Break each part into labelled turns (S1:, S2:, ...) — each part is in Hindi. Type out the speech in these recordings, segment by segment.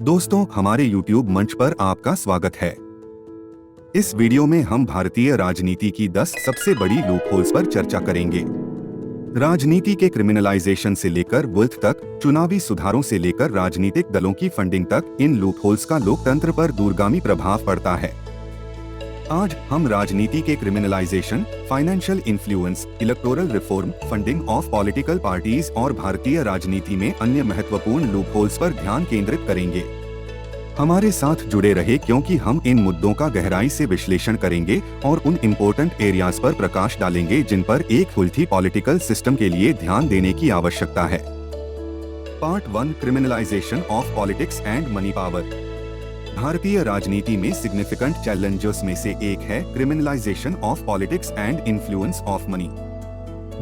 S1: दोस्तों, हमारे YouTube मंच पर आपका स्वागत है। इस वीडियो में हम भारतीय राजनीति की 10 सबसे बड़ी लूपहोल्स पर चर्चा करेंगे। राजनीति के क्रिमिनलाइजेशन से लेकर वेल्थ तक, चुनावी सुधारों से लेकर राजनीतिक दलों की फंडिंग तक, इन लूपहोल्स का लोकतंत्र पर दूरगामी प्रभाव पड़ता है। आज हम राजनीति के criminalisation, financial influence, electoral reform, funding of political parties और भारतीय राजनीति में अन्य महत्वपूर्ण लूपहोल्स पर ध्यान केंद्रित करेंगे। हमारे साथ जुड़े रहे क्योंकि हम इन मुद्दों का गहराई से विश्लेषण करेंगे और उन इम्पोर्टेंट एरियाज पर प्रकाश डालेंगे जिन पर एक हेल्थी पॉलिटिकल सिस्टम के लिए ध्यान देने की आवश्यकता है। Part 1, criminalisation of politics and money power. भारतीय राजनीति में सिग्निफिकेंट चैलेंजेस में से एक है criminalisation of politics and influence of money.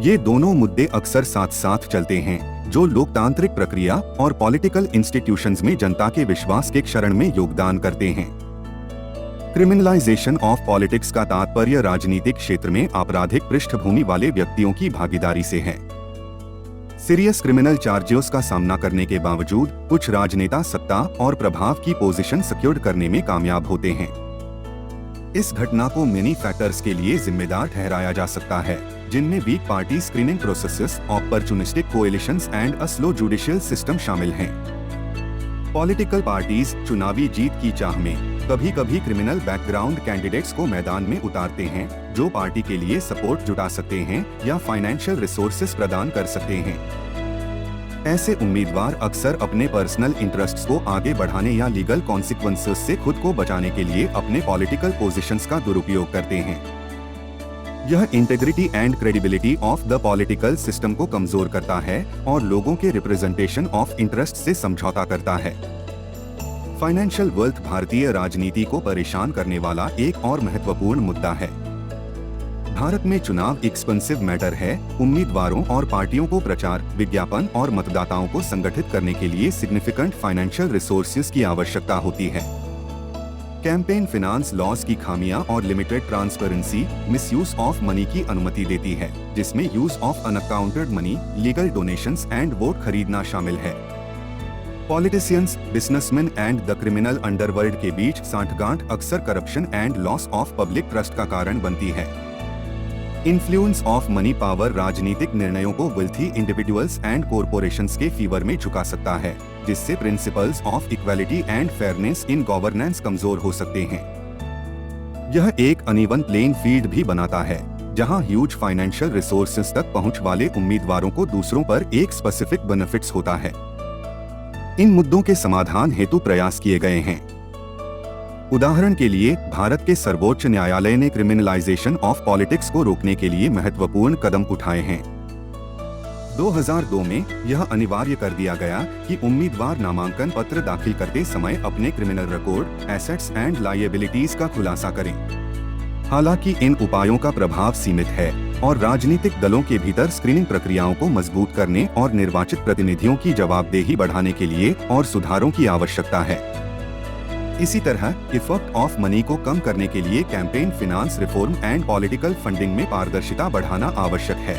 S1: ये दोनों मुद्दे अक्सर साथ साथ चलते हैं, जो लोकतांत्रिक प्रक्रिया और पॉलिटिकल इंस्टीट्यूशंस में जनता के विश्वास के क्षरण में योगदान करते हैं। क्रिमिनलाइजेशन ऑफ पॉलिटिक्स का तात्पर्य राजनीतिक क्षेत्र में आपराधिक पृष्ठभूमि वाले व्यक्तियों की भागीदारी से है। सीरियस क्रिमिनल चार्जेस का सामना करने के बावजूद कुछ राजनेता सत्ता और प्रभाव की पोजीशन सिक्योर करने में कामयाब होते हैं। इस घटना को मेनी फैक्टर्स के लिए जिम्मेदार ठहराया जा सकता है, जिनमें weak party screening processes, opportunistic coalitions and a slow judicial system शामिल हैं। पॉलिटिकल पार्टीज चुनावी जीत की चाह में कभी कभी क्रिमिनल बैकग्राउंड कैंडिडेट्स को मैदान में उतारते हैं, जो पार्टी के लिए सपोर्ट जुटा सकते हैं या फाइनेंशियल रिसोर्सेज प्रदान कर सकते हैं। ऐसे उम्मीदवार अक्सर अपने पर्सनल इंटरेस्ट्स को आगे बढ़ाने या लीगल कॉन्सिक्वेंसेस से खुद को बचाने के लिए अपने पॉलिटिकल पोजीशंस का दुरुपयोग करते हैं। यह integrity and credibility of the political system को कमजोर करता है और लोगों के रिप्रेजेंटेशन ऑफ इंटरेस्ट से समझौता करता है। फाइनेंशियल वेल्थ भारतीय राजनीति को परेशान करने वाला एक और महत्वपूर्ण मुद्दा है। भारत में चुनाव एक्सपेंसिव मैटर है। उम्मीदवारों और पार्टियों को प्रचार, विज्ञापन और मतदाताओं को संगठित करने के लिए सिग्निफिकेंट फाइनेंशियल रिसोर्सेज की आवश्यकता होती है। कैंपेन फिनांस लॉज की खामियां और limited transparency misuse of money की अनुमति देती है, जिसमें use of unaccounted money, legal donations and vote खरीदना शामिल है। Politicians, businessman and the criminal underworld के बीच सांठगांठ अक्सर corruption and loss of public trust का कारण बनती है। इन्फ्लुएंस ऑफ मनी पावर राजनीतिक निर्णयों को वेल्थी इंडिविजुअल्स एंड कॉरपोरेशंस के फेवर में झुका सकता है, जिससे principles of equality and fairness in governance कमजोर हो सकते हैं। यह एक अनइवन प्लेइंग फील्ड भी बनाता है, जहां ह्यूज फाइनेंशियल रिसोर्सेज तक पहुंच वाले उम्मीदवारों को दूसरों पर एक स्पेसिफिक बेनिफिट्स होता है। इन मुद्दों के समाधान हेतु प्रयास किए गए हैं। उदाहरण के लिए, भारत के सर्वोच्च न्यायालय ने क्रिमिनलाइजेशन ऑफ पॉलिटिक्स को रोकने के लिए महत्वपूर्ण कदम उठाए हैं। 2002 में यह अनिवार्य कर दिया गया कि उम्मीदवार नामांकन पत्र दाखिल करते समय अपने criminal record, assets and liabilities का खुलासा करें। हालांकि इन उपायों का प्रभाव सीमित है और राजनीतिक दलों के भीतर स्क्रीनिंग प्रक्रियाओं को मजबूत करने और निर्वाचित प्रतिनिधियों की जवाबदेही बढ़ाने के लिए और सुधारों की आवश्यकता है। इसी तरह इफेक्ट ऑफ मनी को कम करने के लिए campaign finance reform and political funding में पारदर्शिता बढ़ाना आवश्यक है।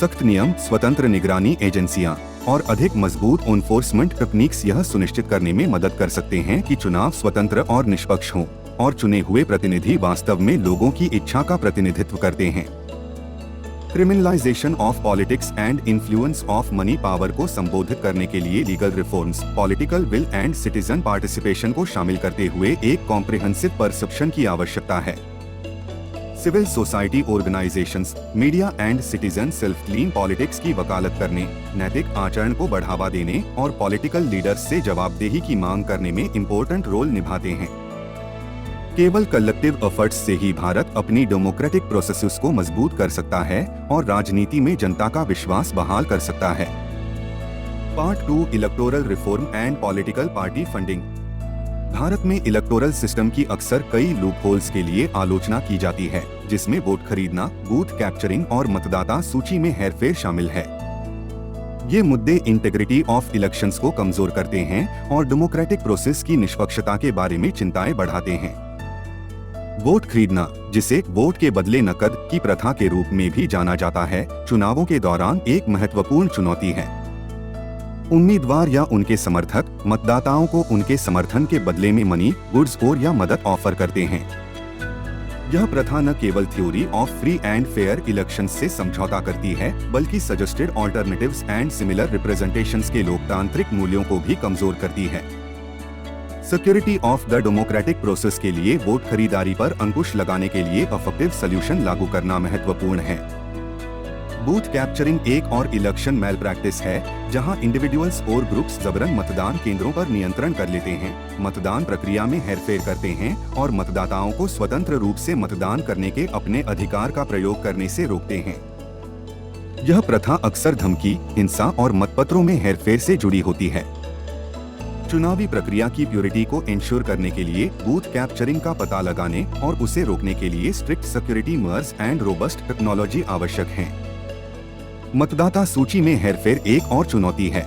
S1: सख्त नियम, स्वतंत्र निगरानी एजेंसियां और अधिक मजबूत एनफोर्समेंट टेक्निक्स यह सुनिश्चित करने में मदद कर सकते हैं कि चुनाव स्वतंत्र और निष्पक्ष हों और चुने हुए प्रतिनिधि वास्तव में लोगों की इच्छा का प्रतिनिधित्व करते हैं। Criminalisation of politics and influence of money power को संबोधित करने के लिए legal reforms, political will and citizen participation को शामिल करते हुए एक कॉम्प्रिहेंसिव परसेप्शन की आवश्यकता है। Civil society organisations, media and citizen self clean politics की वकालत करने, नैतिक आचरण को बढ़ावा देने और पॉलिटिकल लीडर्स से जवाबदेही की मांग करने में इम्पोर्टेंट रोल निभाते हैं। केवल कलेक्टिव एफर्ट्स से ही भारत अपनी डेमोक्रेटिक प्रोसेसेस को मजबूत कर सकता है और राजनीति में जनता का विश्वास बहाल कर सकता है। Part 2, electoral reform and political party funding. Bharat में इलेक्टोरल सिस्टम की अक्सर कई लूपहोल्स के लिए आलोचना की जाती है, जिसमें वोट खरीदना, बूथ कैप्चरिंग और मतदाता सूची में हेरफेर शामिल है। ये मुद्दे इंटेग्रिटी ऑफ इलेक्शंस को कमजोर करते हैं और डेमोक्रेटिक प्रोसेस की निष्पक्षता के बारे में चिंताएं बढ़ाते हैं। वोट खरीदना, जिसे वोट के बदले नकद की प्रथा के रूप में भी जाना जाता है, चुनावों के दौरान एक महत्वपूर्ण चुनौती है। उम्मीदवार या उनके समर्थक मतदाताओं को उनके समर्थन के बदले में मनी, गुड्स और या मदद ऑफर करते हैं। यह प्रथा न केवल theory of free and fair elections से समझौता करती है, बल्कि suggested alternatives and similar representations के लोकतांत्रिक मूल्यों को भी कमजोर करती है। Security of the democratic process के लिए वोट खरीदारी पर अंकुश लगाने के लिए इफेक्टिव सॉल्यूशन लागू करना महत्वपूर्ण है। बूथ कैप्चरिंग एक और इलेक्शन मैल प्रैक्टिस है, जहां इंडिविजुअल्स और ग्रुप्स जबरन मतदान केंद्रों पर नियंत्रण कर लेते हैं, मतदान प्रक्रिया में हेरफेर करते हैं और मतदाताओं को स्वतंत्र रूप से मतदान करने के अपने अधिकार का प्रयोग करने से रोकते हैं। यह प्रथा अक्सर धमकी, हिंसा और मतपत्रों में हेरफेर से जुड़ी होती है। चुनावी प्रक्रिया की प्योरिटी को इंश्योर करने के लिए बूथ कैप्चरिंग का पता लगाने और उसे रोकने के लिए strict security measures and robust technology आवश्यक है। मतदाता सूची में हेरफेर एक और चुनौती है।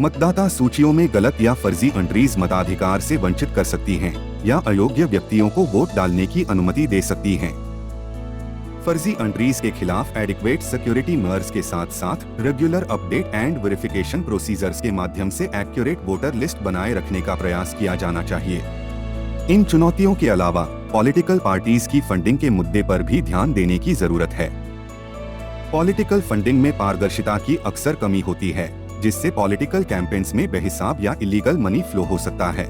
S1: मतदाता सूचियों में गलत या फर्जी एंट्रीज मताधिकार से वंचित कर सकती हैं या अयोग्य व्यक्तियों को वोट डालने की अनुमति दे सकती हैं। फर्जी एंट्रीज के खिलाफ एडिक्वेट सिक्योरिटी मेजर्स के साथ साथ regular update and verification procedures के माध्यम से एक्यूरेट वोटर लिस्ट बनाए रखने का प्रयास किया जाना चाहिए। इन चुनौतियों के अलावा पॉलिटिकल पार्टीज की फंडिंग के मुद्दे पर भी ध्यान देने की जरूरत है। पॉलिटिकल फंडिंग में पारदर्शिता की अक्सर कमी होती है, जिससे पॉलिटिकल कैंपेन्स में बेहिसाब या इलीगल मनी फ्लो हो सकता है।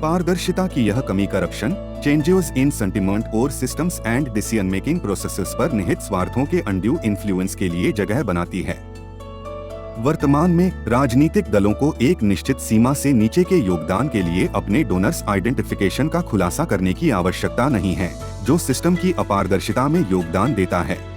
S1: पारदर्शिता की यह कमी करप्शन, चेंजेस इन सेंटिमेंट और systems and decision making processes पर निहित स्वार्थों के अनड्यू इन्फ्लुएंस के लिए जगह बनाती है। वर्तमान में राजनीतिक दलों को एक निश्चित सीमा से नीचे के योगदान के लिए अपने डोनर्स आइडेंटिफिकेशन का खुलासा करने की आवश्यकता नहीं है, जो सिस्टम की अपारदर्शिता में योगदान देता है।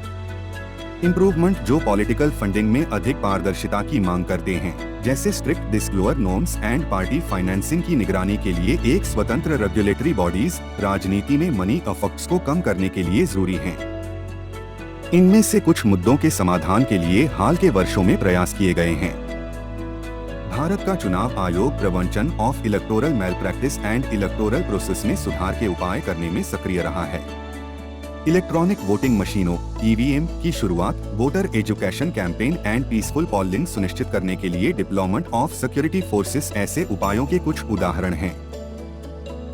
S1: इम्प्रूवमेंट जो पॉलिटिकल फंडिंग में अधिक पारदर्शिता की मांग करते हैं, जैसे strict disclosure norms and party financing की निगरानी के लिए एक स्वतंत्र रेगुलेटरी बॉडीज, राजनीति में मनी इफेक्ट्स को कम करने के लिए जरूरी हैं। इनमें से कुछ मुद्दों के समाधान के लिए हाल के वर्षों में प्रयास किए गए हैं। भारत का चुनाव आयोग prevention of electoral malpractice and electoral process में सुधार के उपाय करने में सक्रिय रहा है। इलेक्ट्रॉनिक वोटिंग मशीनों (ईवीएम) की शुरुआत, voter education campaign and peaceful polling सुनिश्चित करने के लिए डिप्लॉयमेंट ऑफ सिक्योरिटी फोर्सेस ऐसे उपायों के कुछ उदाहरण हैं।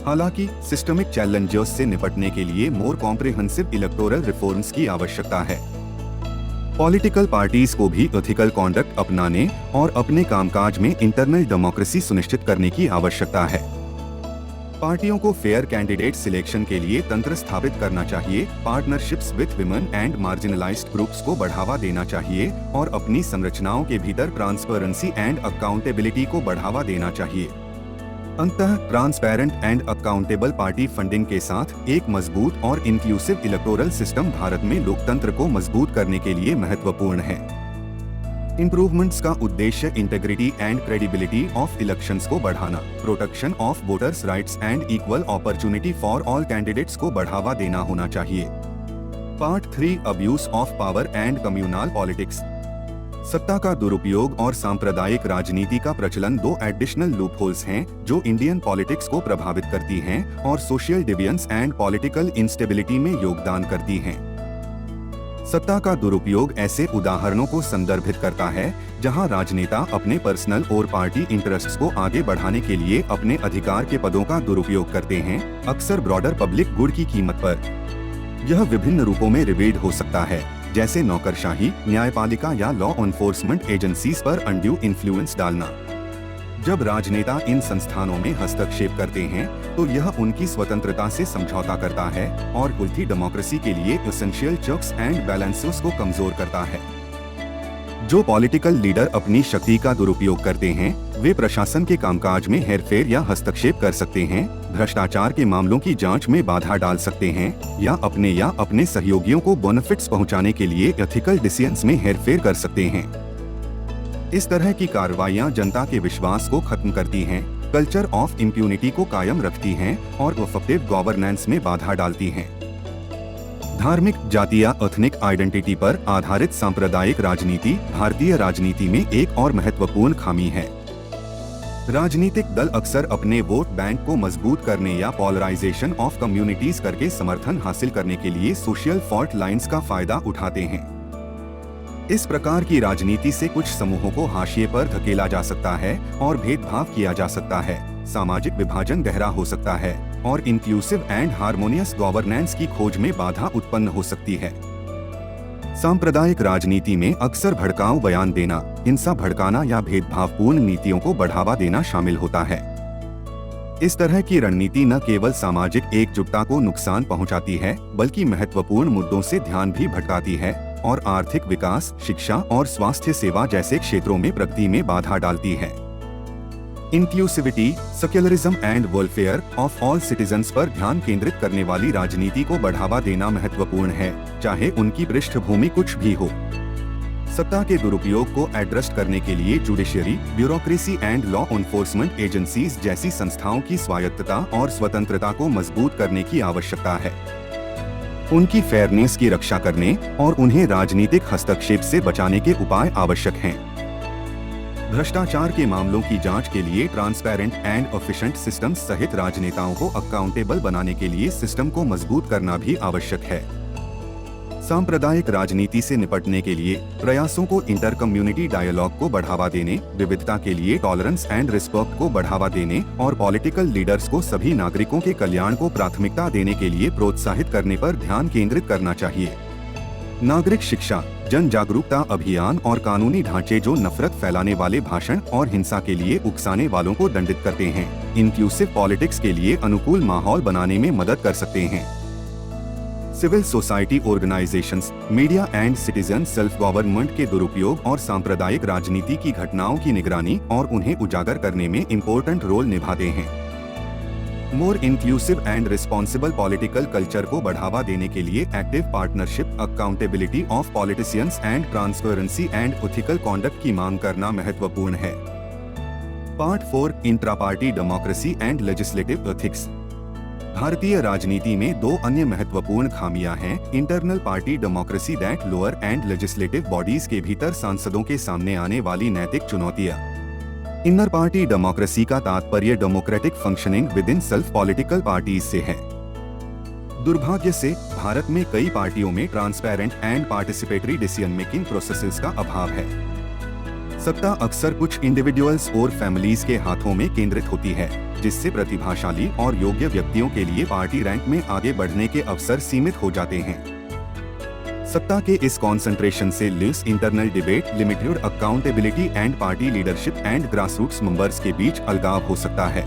S1: हालांकि सिस्टमिक चैलेंजेस से निपटने के लिए मोर कॉम्प्रिहेंसिव इलेक्टोरल रिफॉर्म्स की आवश्यकता है। पॉलिटिकल पार्टीज को भी एथिकल कॉन्डक्ट अपनाने और अपने कामकाज में इंटरनल डेमोक्रेसी सुनिश्चित करने की आवश्यकता है। पार्टियों को फेयर कैंडिडेट सिलेक्शन के लिए तंत्र स्थापित करना चाहिए, partnerships with women and marginalised groups को बढ़ावा देना चाहिए और अपनी संरचनाओं के भीतर ट्रांसपेरेंसी एंड अकाउंटेबिलिटी को बढ़ावा देना चाहिए। अंततः transparent and accountable party funding के साथ एक मजबूत और इंक्लूसिव इलेक्टोरल सिस्टम भारत में लोकतंत्र को मजबूत करने के लिए महत्वपूर्ण है। इम्प्रूवमेंट्स का उद्देश्य integrity and credibility of elections को बढ़ाना, protection of voters rights and equal opportunity for all candidates को बढ़ावा देना होना चाहिए। Part 3, abuse of power and communal politics. सत्ता का दुरुपयोग और सांप्रदायिक राजनीति का प्रचलन दो एडिशनल लूपहोल्स हैं जो इंडियन पॉलिटिक्स को प्रभावित करती हैं और social divisions and political instability में योगदान करती हैं। सत्ता का दुरुपयोग ऐसे उदाहरणों को संदर्भित करता है जहां राजनेता अपने पर्सनल और पार्टी इंटरेस्ट्स को आगे बढ़ाने के लिए अपने अधिकार के पदों का दुरुपयोग करते हैं, अक्सर ब्रॉडर पब्लिक गुड की कीमत पर। यह विभिन्न रूपों में रिवेड हो सकता है, जैसे नौकरशाही, न्यायपालिका या लॉ एनफोर्समेंट एजेंसीज पर अनड्यू इन्फ्लुएंस डालना। जब राजनेता इन संस्थानों में हस्तक्षेप करते हैं तो यह उनकी स्वतंत्रता से समझौता करता है और खुलती डेमोक्रेसी के लिए एसेंशियल चेक्स एंड बैलेंसेस को कमजोर करता है। जो पॉलिटिकल लीडर अपनी शक्ति का दुरुपयोग करते हैं, वे प्रशासन के कामकाज में हेरफेर या हस्तक्षेप कर सकते हैं, भ्रष्टाचार के मामलों की जांच में बाधा डाल सकते हैं या अपने सहयोगियों को बेनिफिट्स पहुंचाने के लिए एथिकल डिसीजंस में हेरफेर कर सकते हैं। इस तरह की कार्रवाइयां जनता के विश्वास को खत्म करती हैं, कल्चर ऑफ इम्प्यूनिटी को कायम रखती हैं और इफेक्टिव गवर्नेंस में बाधा डालती हैं। धार्मिक, जाति या एथनिक आइडेंटिटी पर आधारित सांप्रदायिक राजनीति भारतीय राजनीति में एक और महत्वपूर्ण खामी है। राजनीतिक दल अक्सर अपने वोट बैंक को मजबूत करने या पोलराइजेशन ऑफ कम्युनिटीज करके समर्थन हासिल करने के लिए सोशल फॉल्ट लाइंस का फायदा उठाते हैं। इस प्रकार की राजनीति से कुछ समूहों को हाशिए पर धकेला जा सकता है और भेदभाव किया जा सकता है, सामाजिक विभाजन गहरा हो सकता है और इंक्लूसिव एंड हार्मोनियस गवर्नेंस की खोज में बाधा उत्पन्न हो सकती है। सांप्रदायिक राजनीति में अक्सर भड़काऊ बयान देना, हिंसा भड़काना या भेदभावपूर्ण नीतियों को बढ़ावा देना शामिल होता है। इस तरह की रणनीति न केवल सामाजिक एकजुटता को नुकसान पहुंचाती है, बल्कि महत्वपूर्ण मुद्दों से ध्यान भी भटकाती है और आर्थिक विकास, शिक्षा और स्वास्थ्य सेवा जैसे क्षेत्रों में प्रगति में बाधा डालती है। Inclusivity, secularism and welfare of all citizens पर ध्यान केंद्रित करने वाली राजनीति को बढ़ावा देना महत्वपूर्ण है, चाहे उनकी पृष्ठभूमि कुछ भी हो। सत्ता के दुरुपयोग को एड्रेस करने के लिए judiciary, bureaucracy and law enforcement agencies जैसी संस्थाओं की स्वायत्तता और स्वतंत्रता को मजबूत करने की आवश्यकता है। उनकी फेयरनेस की रक्षा करने और उन्हें राजनीतिक हस्तक्षेप से बचाने के उपाय आवश्यक हैं। भ्रष्टाचार के मामलों की जांच के लिए ट्रांसपेरेंट एंड एफिशिएंट सिस्टम्स सहित राजनेताओं को अकाउंटेबल बनाने के लिए सिस्टम को मजबूत करना भी आवश्यक है। सांप्रदायिक राजनीति से निपटने के लिए प्रयासों को इंटर कम्युनिटी डायलॉग को बढ़ावा देने, विविधता के लिए टॉलरेंस एंड रिस्पेक्ट को बढ़ावा देने और पॉलिटिकल लीडर्स को सभी नागरिकों के कल्याण को प्राथमिकता देने के लिए प्रोत्साहित करने पर ध्यान केंद्रित करना चाहिए। नागरिक शिक्षा, जन जागरूकता अभियान और कानूनी ढांचे जो नफरत फैलाने वाले भाषण और हिंसा के लिए उकसाने वालों को दंडित करते हैं, इंक्लूसिव पॉलिटिक्स के लिए अनुकूल माहौल बनाने में मदद कर सकते हैं। Civil society organisations, media and citizen self government के दुरुपयोग और सांप्रदायिक राजनीति की घटनाओं की निगरानी और उन्हें उजागर करने में इम्पोर्टेंट रोल निभाते हैं। More inclusive and responsible political culture को बढ़ावा देने के लिए active partnership, accountability of politicians and transparency and ethical conduct की मांग करना महत्वपूर्ण है। Part 4, intra party democracy and legislative ethics. भारतीय राजनीति में दो अन्य महत्वपूर्ण खामियां हैं: internal party democracy that lower and legislative bodies के भीतर सांसदों के सामने आने वाली नैतिक चुनौतियां। इनर पार्टी डेमोक्रेसी का तात्पर्य democratic functioning with in self political parties से है। दुर्भाग्य से भारत में कई पार्टियों में transparent and participatory decision making processes का अभाव है। सत्ता अक्सर कुछ इंडिविजुअल्स और फैमिलीज के हाथों में केंद्रित होती है, जिससे प्रतिभाशाली और योग्य व्यक्तियों के लिए पार्टी रैंक में आगे बढ़ने के अवसर सीमित हो जाते हैं। सत्ता के इस कॉन्सेंट्रेशन से lose internal debate, limited accountability and party leadership and grassroots members के बीच अलगाव हो सकता है।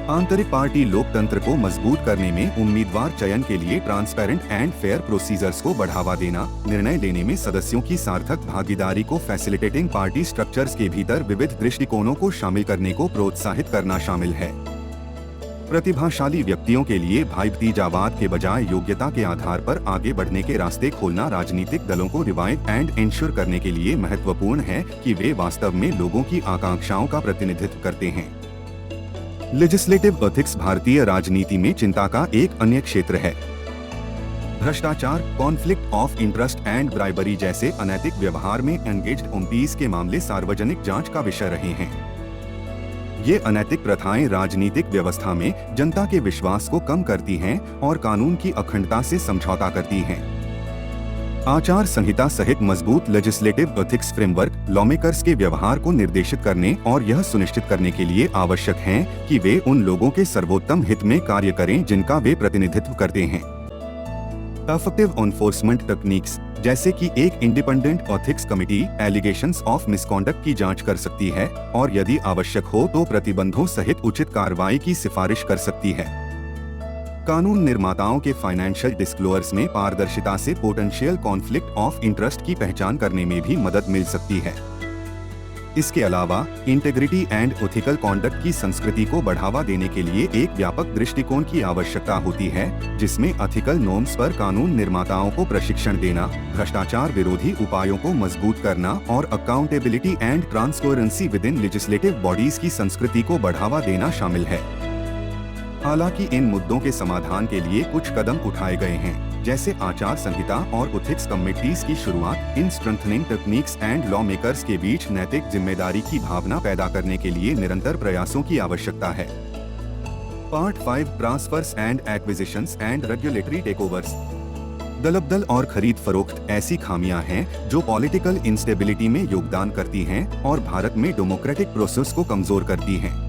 S1: आंतरिक पार्टी लोकतंत्र को मजबूत करने में उम्मीदवार चयन के लिए ट्रांसपेरेंट एंड फेयर प्रोसीजर्स को बढ़ावा देना, निर्णय लेने में सदस्यों की सार्थक भागीदारी को फैसिलिटेटिंग पार्टी स्ट्रक्चर्स के भीतर विविध दृष्टिकोणों को शामिल करने को प्रोत्साहित करना शामिल है। प्रतिभाशाली व्यक्तियों के लिए भाईभतीजावाद के बजाय योग्यता के आधार पर आगे बढ़ने के रास्ते खोलना राजनीतिक दलों को रिवाइव एंड इंश्योर करने के लिए महत्वपूर्ण है कि वे वास्तव में लोगों की आकांक्षाओं का प्रतिनिधित्व करते हैं। लेजिस्लेटिव एथिक्स भारतीय राजनीति में चिंता का एक अन्य क्षेत्र है। भ्रष्टाचार, conflict of interest and bribery जैसे अनैतिक व्यवहार में एंगेज्ड एमपीज के मामले सार्वजनिक जांच का विषय रहे हैं। ये अनैतिक प्रथाएं राजनीतिक व्यवस्था में जनता के विश्वास को कम करती हैं और कानून की अखंडता से समझौता करती हैं। आचार संहिता सहित मजबूत लेजिस्लेटिव एथिक्स फ्रेमवर्क लॉमेकर्स के व्यवहार को निर्देशित करने और यह सुनिश्चित करने के लिए आवश्यक हैं कि वे उन लोगों के सर्वोत्तम हित में कार्य करें जिनका वे प्रतिनिधित्व करते हैं। इफेक्टिव एनफोर्समेंट टेक्निक्स, जैसे कि एक independent ethics committee allegations of misconduct की जांच कर सकती है और यदि आवश्यक हो तो प्रतिबंधों सहित उचित कार्रवाई की सिफारिश कर सकती है। कानून निर्माताओं के फाइनेंशियल डिस्क्लोजर्स में पारदर्शिता से पोटेंशियल कॉन्फ्लिक्ट ऑफ इंटरेस्ट की पहचान करने में भी मदद मिल सकती है। इसके अलावा इंटेग्रिटी एंड एथिकल कॉन्डक्ट की संस्कृति को बढ़ावा देने के लिए एक व्यापक दृष्टिकोण की आवश्यकता होती है, जिसमें एथिकल नॉर्म्स पर कानून निर्माताओं को प्रशिक्षण देना, भ्रष्टाचार विरोधी उपायों को मजबूत करना और accountability and transparency with in legislative bodies की संस्कृति को बढ़ावा देना शामिल है। हालांकि इन मुद्दों के समाधान के लिए कुछ कदम उठाए गए हैं, जैसे आचार संहिता और एथिक्स कमिटीज की शुरुआत, इन strengthening techniques and law makers के बीच नैतिक जिम्मेदारी की भावना पैदा करने के लिए निरंतर प्रयासों की आवश्यकता है। Part 5, transfers and acquisitions and regulatory takeovers. दलबदल और खरीद फरोख्त ऐसी खामियां हैं जो पॉलिटिकल इंस्टेबिलिटी में योगदान करती हैं और भारत में डेमोक्रेटिक प्रोसेस को कमजोर करती हैं।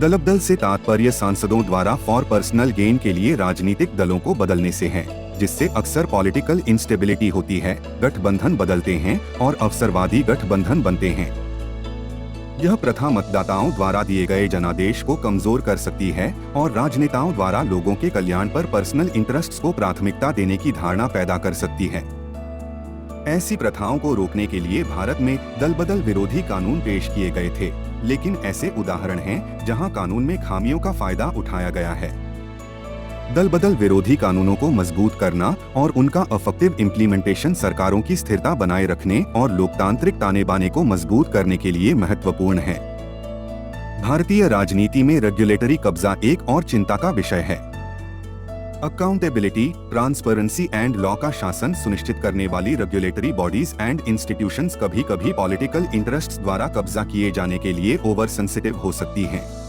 S1: दलबदल से तात्पर्य सांसदों द्वारा फॉर पर्सनल गेन के लिए राजनीतिक दलों को बदलने से है, जिससे अक्सर पॉलिटिकल इंस्टेबिलिटी होती है, गठबंधन बदलते हैं और अवसरवादी गठबंधन बनते हैं। यह प्रथा मतदाताओं द्वारा दिए गए जनादेश को कमजोर कर सकती है और राजनेताओं द्वारा लोगों के कल्याण पर पर्सनल इंटरेस्ट्स को प्राथमिकता देने की धारणा पैदा कर सकती है। ऐसी प्रथाओं को रोकने के लिए भारत में दलबदल विरोधी कानून पेश किए गए थे, लेकिन ऐसे उदाहरण हैं जहां कानून में खामियों का फायदा उठाया गया है। दलबदल विरोधी कानूनों को मजबूत करना और उनका इफेक्टिव इम्प्लीमेंटेशन सरकारों की स्थिरता बनाए रखने और लोकतांत्रिक ताने बाने को मजबूत करने के लिए महत्वपूर्ण है। भारतीय राजनीति में रेगुलेटरी कब्जा एक और चिंता का विषय है। अकाउंटेबिलिटी, ट्रांसपेरेंसी एंड लॉ का शासन सुनिश्चित करने वाली रेगुलेटरी बॉडीज एंड इंस्टीट्यूशंस कभी-कभी पॉलिटिकल इंटरेस्ट्स द्वारा कब्जा किए जाने के लिए ओवर सेंसिटिव हो सकती हैं।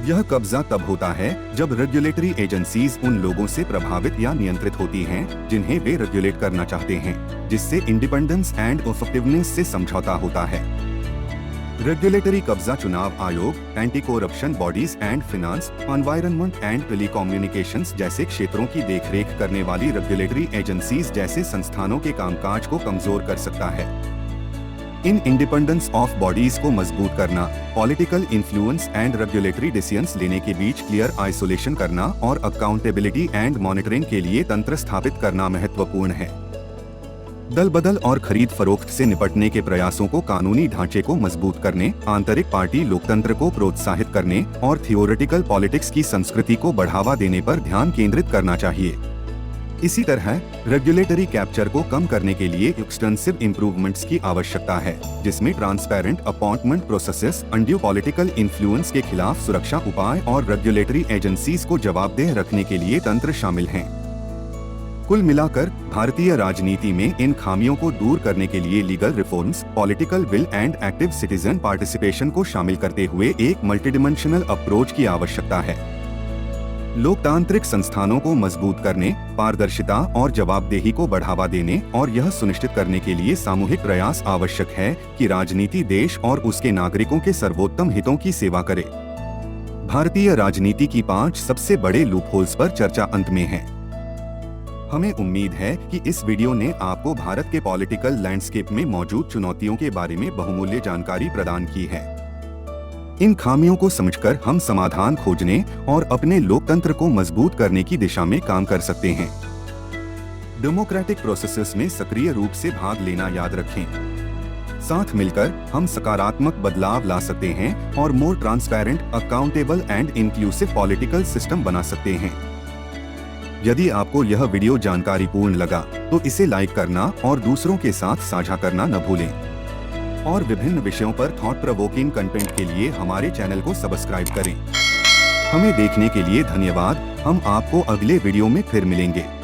S1: यह कब्जा तब होता है जब रेगुलेटरी एजेंसीज उन लोगों से प्रभावित या नियंत्रित होती हैं जिन्हें वे रेगुलेट करना चाहते हैं, जिससे इंडिपेंडेंस एंड इफेक्टिवनेस से समझौता होता है। रेगुलेटरी कब्जा चुनाव आयोग, anti corruption bodies and finance, environment and telecommunications जैसे क्षेत्रों की देखरेख करने वाली रेगुलेटरी एजेंसीज जैसे संस्थानों के कामकाज को कमजोर कर सकता है। इन इंडिपेंडेंस ऑफ बॉडीज को मजबूत करना, political influence and regulatory decisions लेने के बीच क्लियर आइसोलेशन करना और अकाउंटेबिलिटी एंड मॉनिटरिंग के लिए तंत्र स्थापित करना महत्वपूर्ण है। दलबदल और खरीद फरोख्त से निपटने के प्रयासों को कानूनी ढांचे को मजबूत करने, आंतरिक पार्टी लोकतंत्र को प्रोत्साहित करने और थियोरेटिकल पॉलिटिक्स की संस्कृति को बढ़ावा देने पर ध्यान केंद्रित करना चाहिए। इसी तरह रेगुलेटरी कैप्चर को कम करने के लिए एक्सटेंसिव इम्प्रूवमेंट्स की आवश्यकता है, जिसमें transparent appointment processes, undue political influence के खिलाफ सुरक्षा उपाय और रेगुलेटरी एजेंसीज को जवाबदेह रखने के लिए तंत्र शामिल हैं। कुल मिलाकर भारतीय राजनीति में इन खामियों को दूर करने के लिए legal reforms, political will and active citizen participation को शामिल करते हुए एक मल्टीडिमेंशनल अप्रोच की आवश्यकता है। लोकतांत्रिक संस्थानों को मजबूत करने, पारदर्शिता और जवाबदेही को बढ़ावा देने और यह सुनिश्चित करने के लिए सामूहिक प्रयास आवश्यक है कि राजनीति देश और उसके नागरिकों के सर्वोत्तम हितों की सेवा करे। भारतीय राजनीति की 5 सबसे बड़े लूपहोल्स पर चर्चा अंत में है। हमें उम्मीद है कि इस वीडियो ने आपको भारत के पॉलिटिकल लैंडस्केप में मौजूद चुनौतियों के बारे में बहुमूल्य जानकारी प्रदान की है। इन खामियों को समझकर हम समाधान खोजने और अपने लोकतंत्र को मजबूत करने की दिशा में काम कर सकते हैं। डेमोक्रेटिक प्रोसेसेस में सक्रिय रूप से भाग लेना याद रखें। साथ मिलकर हम सकारात्मक बदलाव ला सकते हैं और more transparent, accountable and inclusive political system बना सकते हैं। यदि आपको यह वीडियो जानकारीपूर्ण लगा तो इसे लाइक करना और दूसरों के साथ साझा करना न भूलें। और विभिन्न विषयों पर थॉट प्रोवोकिंग कंटेंट के लिए हमारे चैनल को सब्सक्राइब करें। हमें देखने के लिए धन्यवाद। हम आपको अगले वीडियो में फिर मिलेंगे।